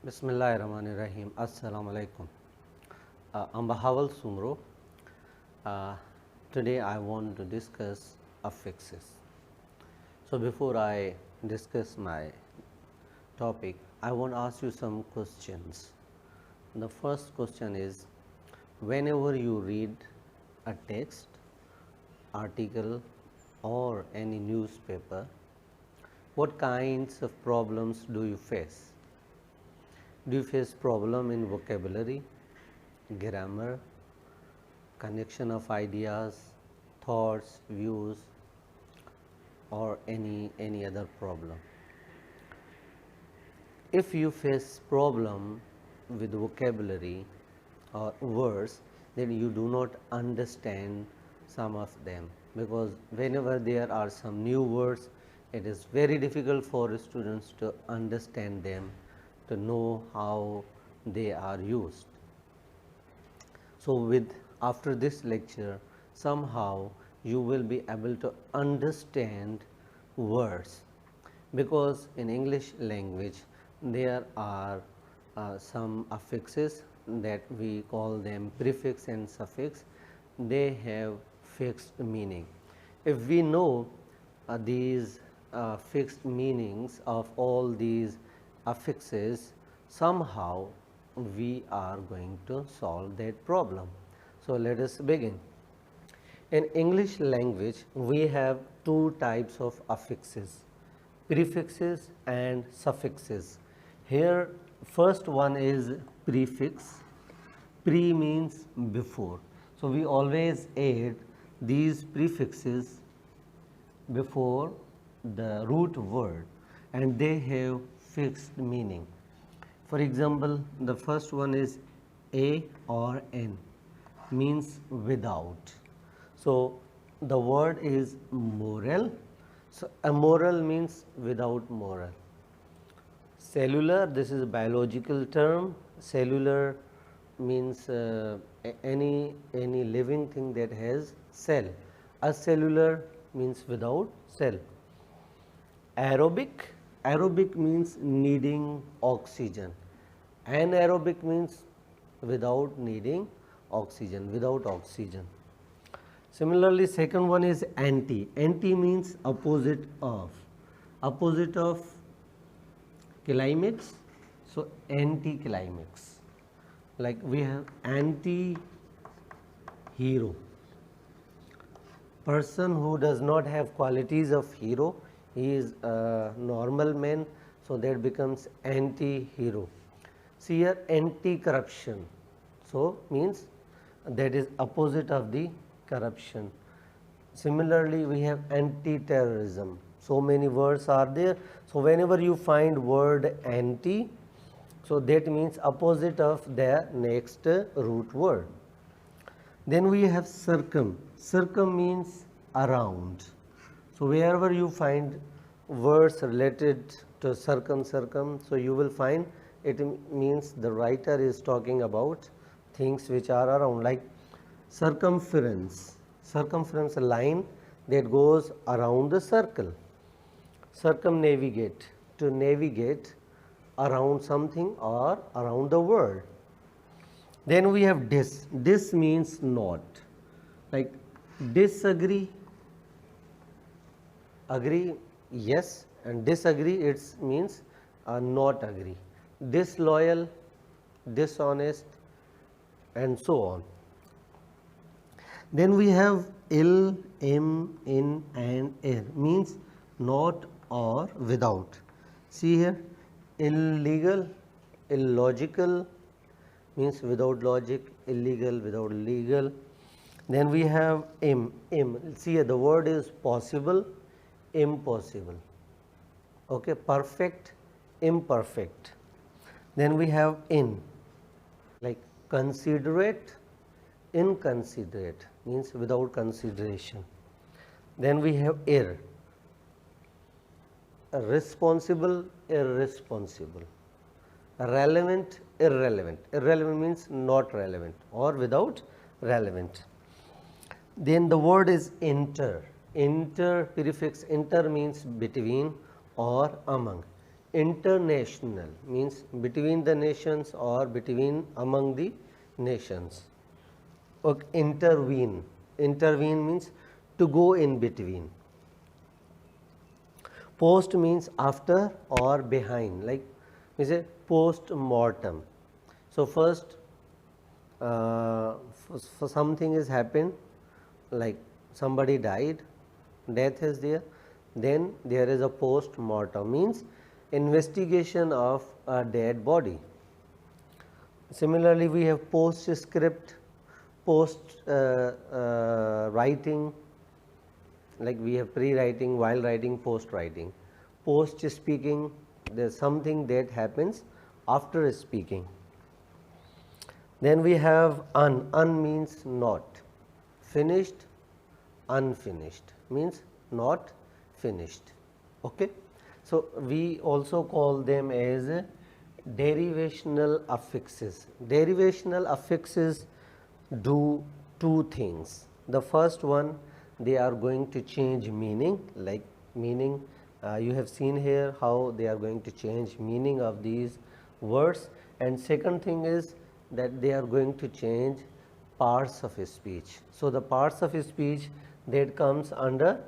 Bismillahirrahmanirrahim. Assalamu alaikum. I'm Bahawal Sumro. Uh, Today I want to discuss affixes. So before I discuss my topic, I want to ask you some questions. The first question is, whenever you read a text, article or any newspaper, what kinds of problems do you face? Do you face problem in vocabulary, grammar, connection of ideas, thoughts, views, or any other problem? If you face problem with vocabulary or words, then you do not understand some of them, because whenever there are some new words, it is very difficult for students to understand them, to know how they are used. So after this lecture, somehow you will be able to understand words, because in English language there are some affixes that we call them prefix and suffix. They have fixed meaning. If we know these fixed meanings of all these affixes, somehow we are going to solve that problem. So let us begin. In English language, we have two types of affixes, prefixes and suffixes. Here first one is prefix. Pre means before. So we always add these prefixes before the root word, and they have fixed meaning. For example, the first one is a or n, means without. So the word is moral. So amoral means without moral. Cellular, this is a biological term. Cellular means any living thing that has cell. Acellular means without cell. Aerobic means needing oxygen. Anaerobic means without needing oxygen, without oxygen. Similarly, second one is anti. Anti means opposite of. Opposite of climax, so anti-climax. Like we have anti-hero. Person who does not have qualities of hero, he is a normal man, so that becomes anti-hero. See here, anti-corruption, so means that is opposite of the corruption. Similarly, we have anti-terrorism. So many words are there. So whenever you find word anti, so that means opposite of the next root word. Then we have circum. Circum means around. So wherever you find words related to circum, so you will find it means the writer is talking about things which are around, like circumference. Circumference, a line that goes around the circle. Circumnavigate, to navigate around something or around the world. Then we have dis. Dis means not. Like disagree, agree, yes, and disagree, it means not agree. Disloyal, dishonest, and so on. Then we have ill, in, and ir, means not or without. See here, illegal, illogical means without logic, illegal, without legal. Then we have im. See here, the word is possible, impossible. Okay, perfect, imperfect. Then we have in, like considerate, inconsiderate, means without consideration. Then we have ir, responsible, irresponsible. Relevant, irrelevant. Irrelevant means not relevant or without relevant. Then the word is inter. Inter, prefix inter means between or among. international means between the nations or between among the nations. Okay, intervene. Intervene means to go in between. Post means after or behind, like we say post mortem. So first for something has happened, like somebody died, death is there, then there is a post mortem means investigation of a dead body. Similarly, we have postscript, post writing, like we have pre-writing, while writing, post writing. Post speaking, there is something that happens after speaking. Then we have un means not. Finished, unfinished means not finished. Okay. So we also call them as derivational affixes. Derivational affixes do two things. The first one, they are going to change meaning, like meaning you have seen here how they are going to change meaning of these words, and second thing is that they are going to change parts of his speech. So the parts of his speech that comes under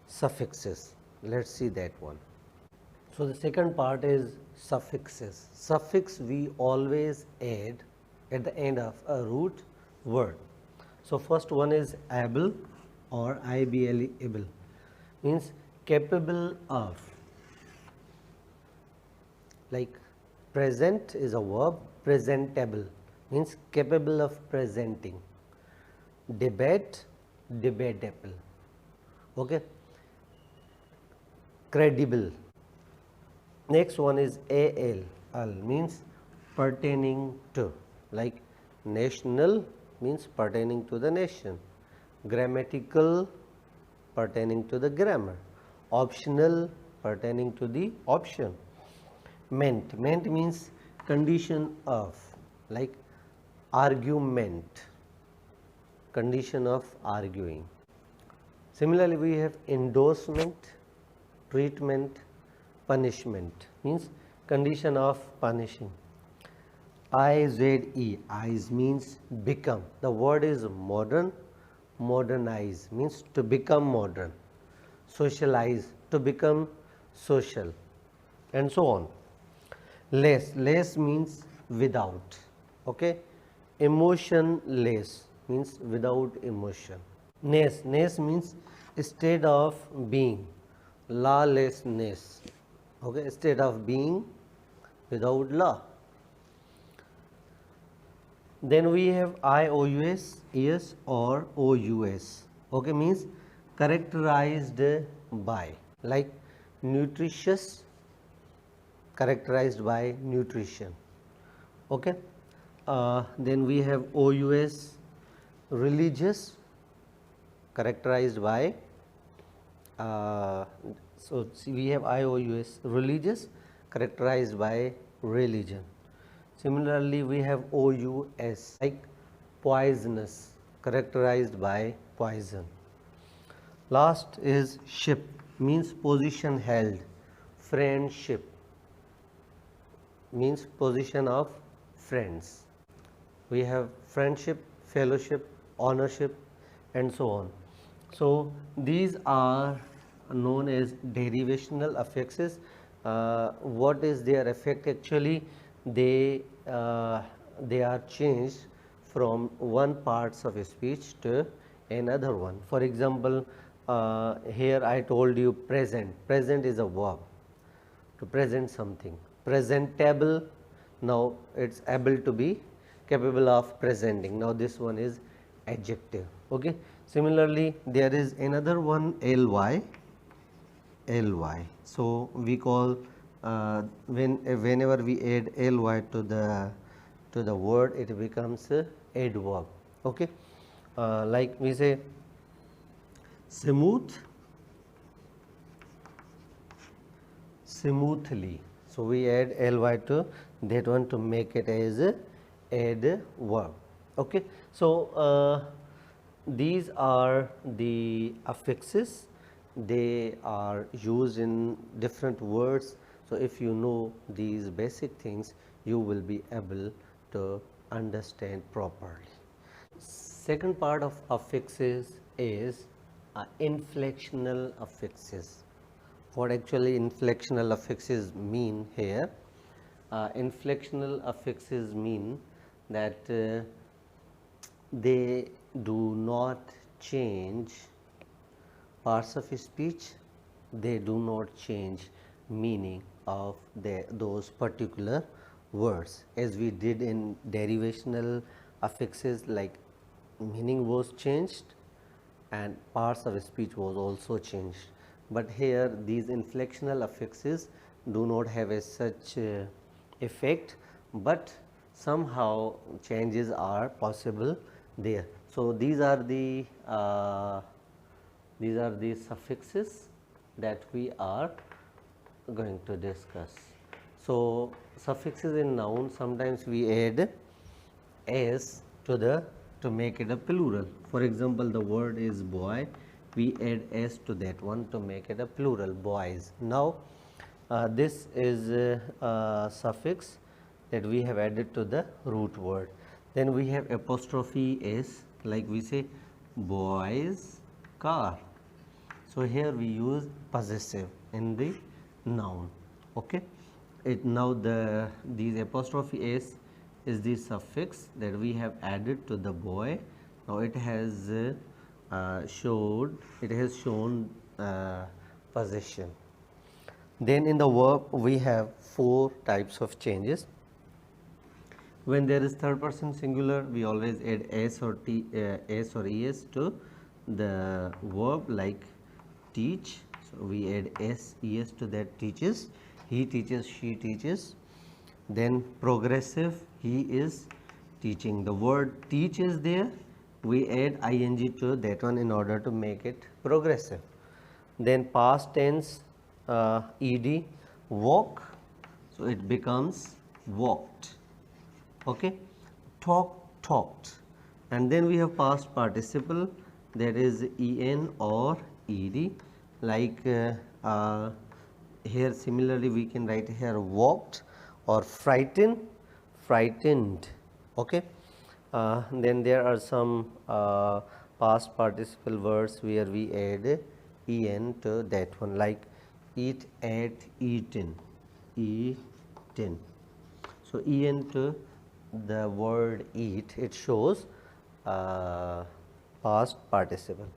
suffixes. Let's see that one. So the second part is suffixes. Suffix we always add at the end of a root word. So first one is able or able, able means capable of. Like present is a verb, presentable means capable of presenting. Debate, debatable. Okay. Credible. Next one is al means pertaining to, like national means pertaining to the nation, grammatical pertaining to the grammar, optional pertaining to the option, meant means condition of, like argument, condition of arguing. Similarly, we have endorsement, treatment, punishment means condition of punishing. Ize, eyes means become. The word is modern, modernize means to become modern, socialize to become social, and so on. Less means without. Okay. Emotionless means without emotion. Ness means state of being. Lawlessness. Okay, state of being without law. Then we have IOUS, yes, or OUS. Okay, means characterized by, like nutritious, characterized by nutrition. Okay. Then we have OUS, religious, characterized by so we have IOUS, religious, characterized by religion. Similarly, we have OUS, like poisonous, characterized by poison. Last is ship, means position held. Friendship means position of friends. We have friendship, fellowship, ownership, and so on. So these are known as derivational affixes. What is their effect? Actually, they are changed from one parts of a speech to another one. For example, here I told you present. Present is a verb to present something. Presentable, now it's able to be capable of presenting. Now this one is adjective. Okay. Similarly, there is another one, ly. So we call whenever we add ly to the word, it becomes a adverb. Okay. Like we say smooth, smoothly. So we add ly to that one to make it as a adverb. Okay. So these are the affixes. They are used in different words. So if you know these basic things, you will be able to understand properly. Second part of affixes is inflectional affixes. What actually inflectional affixes mean here? Inflectional affixes mean that they do not change parts of speech, they do not change meaning of those particular words, as we did in derivational affixes, like meaning was changed and parts of speech was also changed. But here these inflectional affixes do not have a such effect, but somehow changes are possible there. So these are the suffixes that we are going to discuss. So suffixes in noun, sometimes we add s to make it a plural. For example, the word is boy, we add s to that one to make it a plural, boys. Now this is a suffix that we have added to the root word. Then we have apostrophe s, like we say boys car. So here we use possessive in the noun. Okay, now these apostrophe s is the suffix that we have added to the boy. Now it has shown possession. Then in the verb we have 4 types of changes. When there is third person singular, we always add s or es to the verb, like teach. So we add es to that, teaches, he teaches, she teaches. Then progressive, he is teaching. The word teach is there, we add ing to that one in order to make it progressive. Then past tense, ed, walk, so it becomes walked. Okay, talked. And then we have past participle, that is en or ed, like here similarly we can write here walked or frightened. Okay, then there are some past participle words where we add en to that one, like eat, ate, eaten. So en to the word eat, it shows past participle.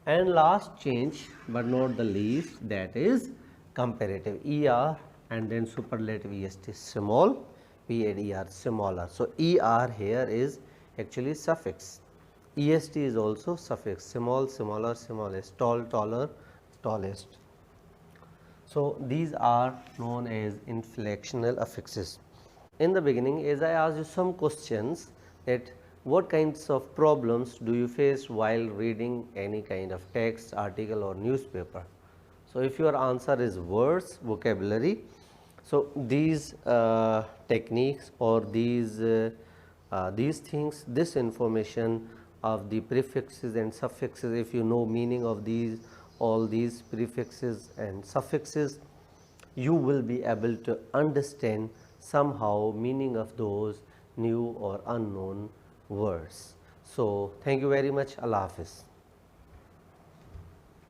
And last change, but not the least, that is comparative, er and then superlative est, small, we add er, smaller. So er here is actually suffix, est is also suffix, small, smaller, smallest, tall, taller, tallest. So these are known as inflectional affixes. In the beginning, as I asked you some questions, that what kinds of problems do you face while reading any kind of text, article or newspaper? So if your answer is words, vocabulary, so these techniques or these things, this information of the prefixes and suffixes, if you know meaning of these, all these prefixes and suffixes, you will be able to understand somehow meaning of those new or unknown words. So thank you very much. Allah Hafiz.